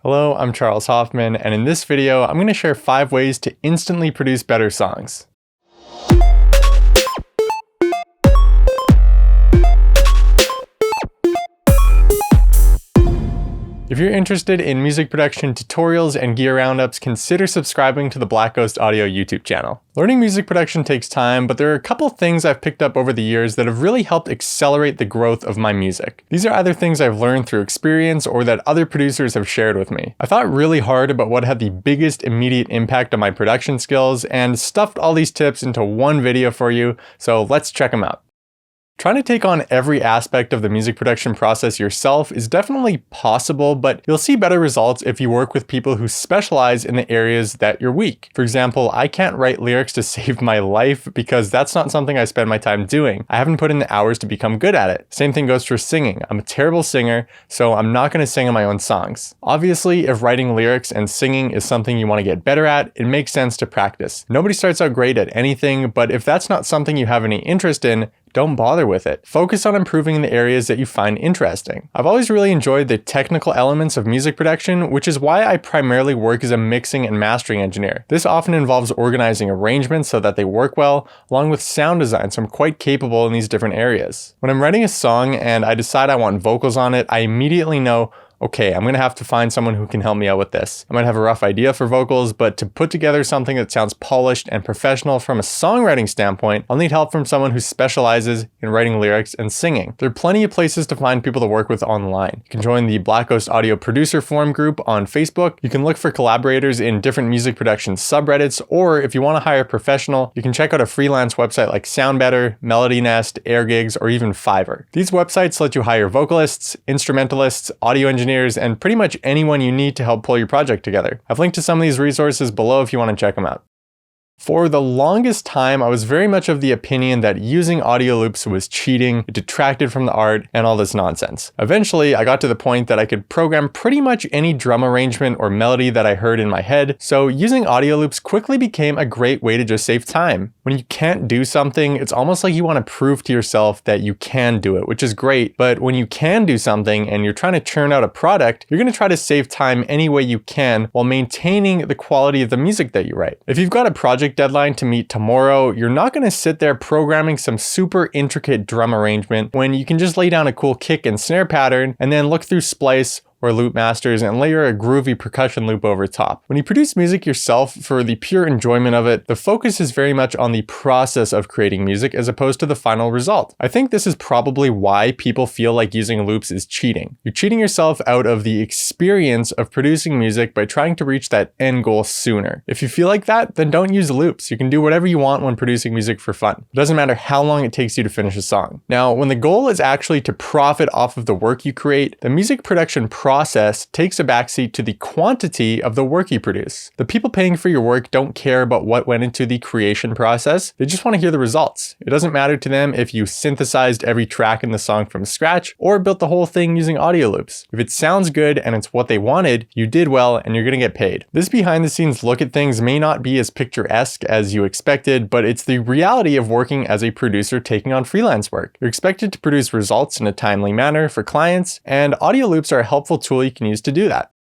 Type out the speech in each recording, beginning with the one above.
Hello, I'm Charles Hoffman, and in this video, I'm going to share 5 ways to instantly produce better songs. If you're interested in music production tutorials and gear roundups, consider subscribing to the Black Ghost Audio YouTube channel. Learning music production takes time, but there are a couple things I've picked up over the years that have really helped accelerate the growth of my music. These are either things I've learned through experience or that other producers have shared with me. I thought really hard about what had the biggest immediate impact on my production skills and stuffed all these tips into one video for you, so let's check them out. Trying to take on every aspect of the music production process yourself is definitely possible, but you'll see better results if you work with people who specialize in the areas that you're weak. For example, I can't write lyrics to save my life because that's not something I spend my time doing. I haven't put in the hours to become good at it. Same thing goes for singing. I'm a terrible singer, so I'm not going to sing on my own songs. Obviously, if writing lyrics and singing is something you want to get better at, it makes sense to practice. Nobody starts out great at anything, but if that's not something you have any interest in, don't bother with it. Focus on improving in the areas that you find interesting. I've always really enjoyed the technical elements of music production, which is why I primarily work as a mixing and mastering engineer. This often involves organizing arrangements so that they work well, along with sound design, so I'm quite capable in these different areas. When I'm writing a song and I decide I want vocals on it, I immediately know, okay, I'm going to have to find someone who can help me out with this. I might have a rough idea for vocals, but to put together something that sounds polished and professional from a songwriting standpoint, I'll need help from someone who specializes in writing lyrics and singing. There are plenty of places to find people to work with online. You can join the Black Ghost Audio Producer Forum group on Facebook. You can look for collaborators in different music production subreddits, or if you want to hire a professional, you can check out a freelance website like SoundBetter, Melody Nest, AirGigs, or even Fiverr. These websites let you hire vocalists, instrumentalists, audio engineers, and pretty much anyone you need to help pull your project together. I've linked to some of these resources below if you want to check them out. For the longest time, I was very much of the opinion that using audio loops was cheating, it detracted from the art, and all this nonsense. Eventually, I got to the point that I could program pretty much any drum arrangement or melody that I heard in my head, so using audio loops quickly became a great way to just save time. When you can't do something, it's almost like you want to prove to yourself that you can do it, which is great, but when you can do something and you're trying to churn out a product, you're going to try to save time any way you can while maintaining the quality of the music that you write. If you've got a project deadline to meet tomorrow, you're not going to sit there programming some super intricate drum arrangement when you can just lay down a cool kick and snare pattern and then look through Splice or loop masters and layer a groovy percussion loop over top. When you produce music yourself for the pure enjoyment of it, the focus is very much on the process of creating music as opposed to the final result. I think this is probably why people feel like using loops is cheating. You're cheating yourself out of the experience of producing music by trying to reach that end goal sooner. If you feel like that, then don't use loops. You can do whatever you want when producing music for fun. It doesn't matter how long it takes you to finish a song. Now, when the goal is actually to profit off of the work you create, the music production process takes a backseat to the quantity of the work you produce. The people paying for your work don't care about what went into the creation process. They just want to hear the results. It doesn't matter to them if you synthesized every track in the song from scratch or built the whole thing using audio loops. If it sounds good and it's what they wanted, you did well and you're going to get paid. This behind the scenes look at things may not be as picturesque as you expected, but it's the reality of working as a producer taking on freelance work. You're expected to produce results in a timely manner for clients, and audio loops are a helpful tool you can use to do that.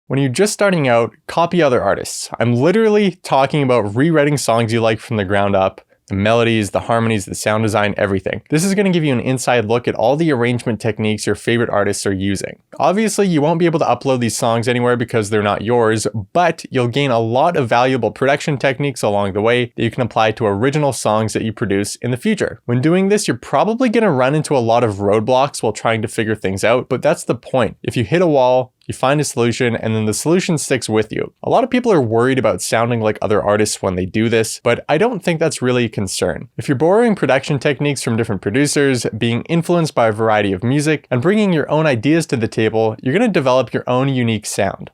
When you're just starting out, copy other artists. I'm literally talking about rewriting songs you like from the ground up. The melodies, the harmonies, the sound design, everything. This is going to give you an inside look at all the arrangement techniques your favorite artists are using. Obviously, you won't be able to upload these songs anywhere because they're not yours, but you'll gain a lot of valuable production techniques along the way that you can apply to original songs that you produce in the future. When doing this, you're probably going to run into a lot of roadblocks while trying to figure things out, but that's the point. If you hit a wall, you find a solution, and then the solution sticks with you. A lot of people are worried about sounding like other artists when they do this, but I don't think that's really a concern. If you're borrowing production techniques from different producers, being influenced by a variety of music, and bringing your own ideas to the table, you're going to develop your own unique sound.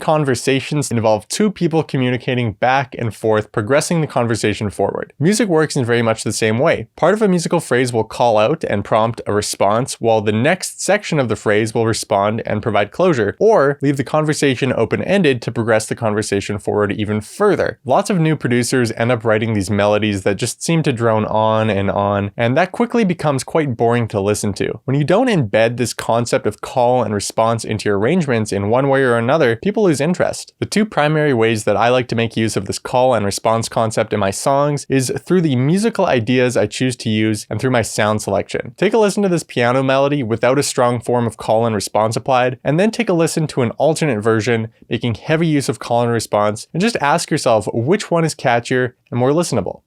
Conversations involve two people communicating back and forth, progressing the conversation forward. Music works in very much the same way. Part of a musical phrase will call out and prompt a response, while the next section of the phrase will respond and provide closure, or leave the conversation open-ended to progress the conversation forward even further. Lots of new producers end up writing these melodies that just seem to drone on, and that quickly becomes quite boring to listen to. When you don't embed this concept of call and response into your arrangements in one way or another, people lose interest. The two primary ways that I like to make use of this call and response concept in my songs is through the musical ideas I choose to use and through my sound selection. Take a listen to this piano melody without a strong form of call and response applied, and then take a listen to an alternate version making heavy use of call and response, and just ask yourself which one is catchier and more listenable.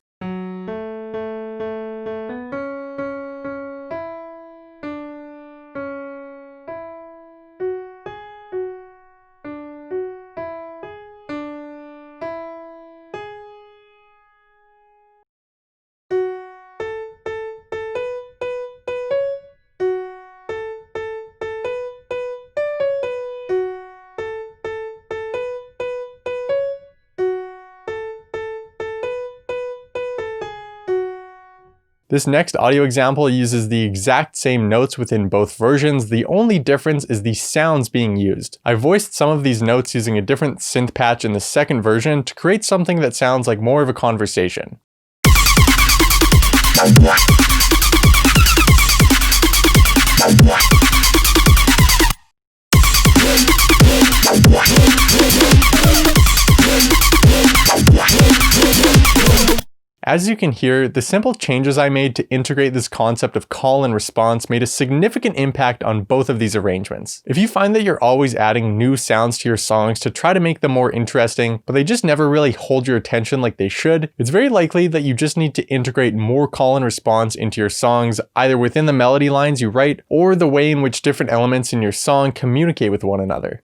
This next audio example uses the exact same notes within both versions. The only difference is the sounds being used. I voiced some of these notes using a different synth patch in the second version to create something that sounds like more of a conversation. As you can hear, the simple changes I made to integrate this concept of call and response made a significant impact on both of these arrangements. If you find that you're always adding new sounds to your songs to try to make them more interesting, but they just never really hold your attention like they should, it's very likely that you just need to integrate more call and response into your songs, either within the melody lines you write or the way in which different elements in your song communicate with one another.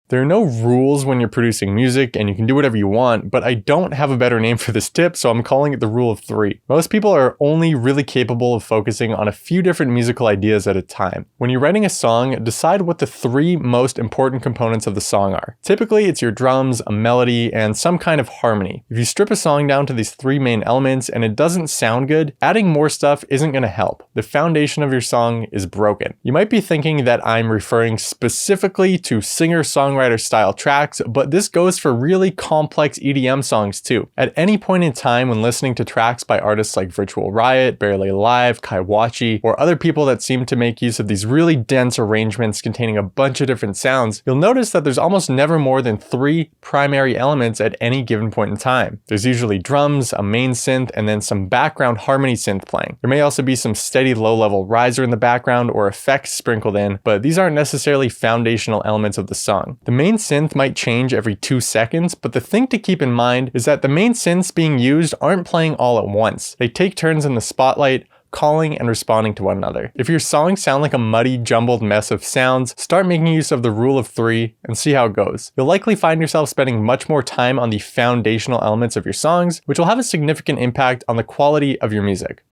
There are no rules when you're producing music, and you can do whatever you want, but I don't have a better name for this tip, so I'm calling it the rule of 3. Most people are only really capable of focusing on a few different musical ideas at a time. When you're writing a song, decide what the 3 most important components of the song are. Typically, it's your drums, a melody, and some kind of harmony. If you strip a song down to these 3 main elements and it doesn't sound good, adding more stuff isn't going to help. The foundation of your song is broken. You might be thinking that I'm referring specifically to singer-songwriter style tracks, but this goes for really complex EDM songs too. At any point in time when listening to tracks by artists like Virtual Riot, Barely Alive, Kaiwachi, or other people that seem to make use of these really dense arrangements containing a bunch of different sounds, you'll notice that there's almost never more than 3 primary elements at any given point in time. There's usually drums, a main synth, and then some background harmony synth playing. There may also be some steady low-level riser in the background or effects sprinkled in, but these aren't necessarily foundational elements of the song. The main synth might change every 2 seconds, but the thing to keep in mind is that the main synths being used aren't playing all at once. They take turns in the spotlight, calling and responding to one another. If your songs sound like a muddy, jumbled mess of sounds, start making use of the rule of 3 and see how it goes. You'll likely find yourself spending much more time on the foundational elements of your songs, which will have a significant impact on the quality of your music.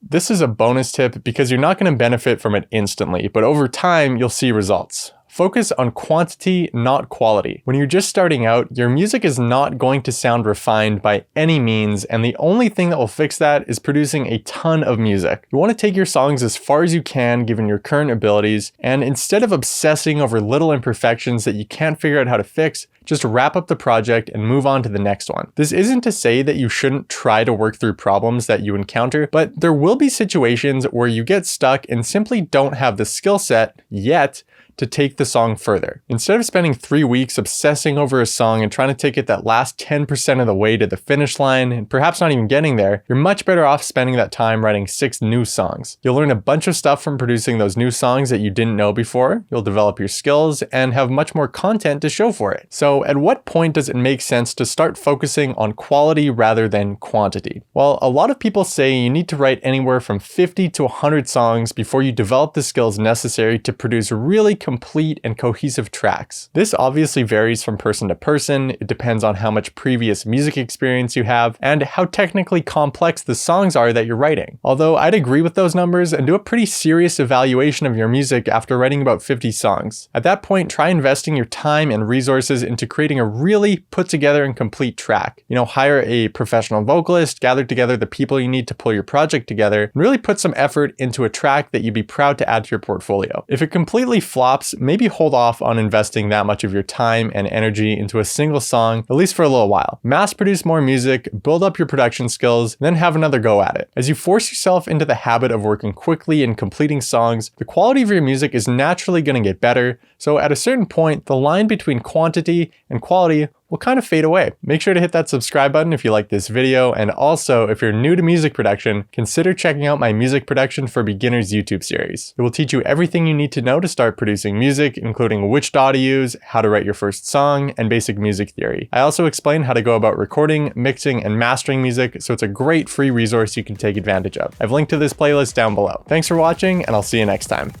This is a bonus tip because you're not going to benefit from it instantly, but over time you'll see results. Focus on quantity, not quality. When you're just starting out, your music is not going to sound refined by any means, and the only thing that will fix that is producing a ton of music. You want to take your songs as far as you can given your current abilities, and instead of obsessing over little imperfections that you can't figure out how to fix, just wrap up the project and move on to the next one. This isn't to say that you shouldn't try to work through problems that you encounter, but there will be situations where you get stuck and simply don't have the skill set yet to take the song further. Instead of spending 3 weeks obsessing over a song and trying to take it that last 10% of the way to the finish line and perhaps not even getting there, you're much better off spending that time writing 6 new songs. You'll learn a bunch of stuff from producing those new songs that you didn't know before, you'll develop your skills, and have much more content to show for it. So at what point does it make sense to start focusing on quality rather than quantity? Well, a lot of people say you need to write anywhere from 50 to 100 songs before you develop the skills necessary to produce really complete and cohesive tracks. This obviously varies from person to person. It depends on how much previous music experience you have and how technically complex the songs are that you're writing. Although I'd agree with those numbers and do a pretty serious evaluation of your music after writing about 50 songs. At that point, try investing your time and resources into creating a really put together and complete track. Hire a professional vocalist, gather together the people you need to pull your project together, and really put some effort into a track that you'd be proud to add to your portfolio. If it completely flops, maybe hold off on investing that much of your time and energy into a single song, at least for a little while. Mass produce more music, build up your production skills, and then have another go at it. As you force yourself into the habit of working quickly and completing songs, the quality of your music is naturally going to get better, so at a certain point, the line between quantity and quality will kind of fade away. Make sure to hit that subscribe button if you like this video, and also, if you're new to music production, consider checking out my Music Production for Beginners YouTube series. It will teach you everything you need to know to start producing music, including which DAW to use, how to write your first song, and basic music theory. I also explain how to go about recording, mixing, and mastering music, so it's a great free resource you can take advantage of. I've linked to this playlist down below. Thanks for watching, and I'll see you next time.